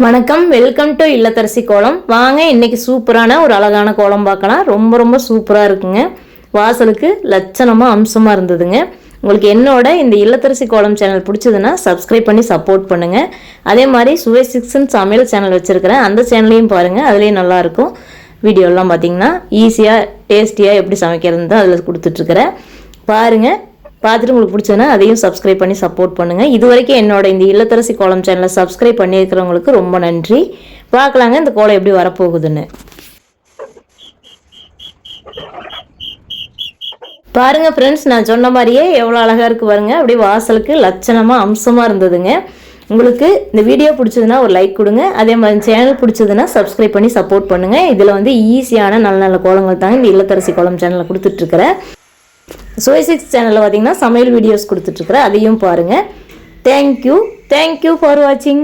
வணக்கம், welcome to இல்லத்தரசி கோலம். வாங்க இன்னைக்கு சூப்பரான ஒரு அழகான கோலம் பார்க்கலாம். ரொம்ப ரொம்ப சூப்பராக இருக்குங்க. வாசலுக்கு லட்சணமாக அம்சமாக இருந்ததுங்க. உங்களுக்கு என்னோட இந்த இல்லத்தரசி கோலம் சேனல் பிடிச்சதுன்னா சப்ஸ்கிரைப் பண்ணி சப்போர்ட் பண்ணுங்கள். அதே மாதிரி சுவை சிக்ஸன் சமையல் சேனல் வச்சுருக்கிறேன், அந்த சேனலையும் பாருங்கள். அதுலேயும் நல்லாயிருக்கும். வீடியோலாம் பார்த்தீங்கன்னா ஈஸியாக டேஸ்டியாக எப்படி சமைக்கிறது தான் அதில் கொடுத்துட்ருக்குறேன். பாருங்கள், பார்த்துட்டு உங்களுக்கு பிடிச்சதுன்னா அதையும் சப்ஸ்கிரைப் பண்ணி சப்போர்ட் பண்ணுங்கள். இது வரைக்கும் என்னோட இந்த இல்லத்தரசி கோலம் சேனலை சப்ஸ்கிரைப் பண்ணியிருக்கிறவங்களுக்கு ரொம்ப நன்றி. பார்க்கலாங்க இந்த கோலம் எப்படி வரப்போகுதுன்னு. பாருங்கள் ஃப்ரெண்ட்ஸ், நான் சொன்ன மாதிரியே எவ்வளோ அழகாக இருக்குது பாருங்கள். அப்படியே வாசலுக்கு லட்சணமாக அம்சமாக இருந்ததுங்க. உங்களுக்கு இந்த வீடியோ பிடிச்சதுன்னா ஒரு லைக் கொடுங்க. அதே மாதிரி சேனல் பிடிச்சதுன்னா சப்ஸ்கிரைப் பண்ணி சப்போர்ட் பண்ணுங்கள். இதில் ஈஸியான நல்ல நல்ல கோலங்கள் தாங்க இந்த இல்லத்தரசி கோலம் சேனலில் கொடுத்துட்ருக்கிறேன். சுவை சிக்ஸ் சேனலில் பார்த்தீங்கன்னா சமையல் வீடியோஸ் கொடுத்துட்ருக்குறேன், அதையும் பாருங்கள். தேங்க்யூ ஃபார் வாட்சிங்.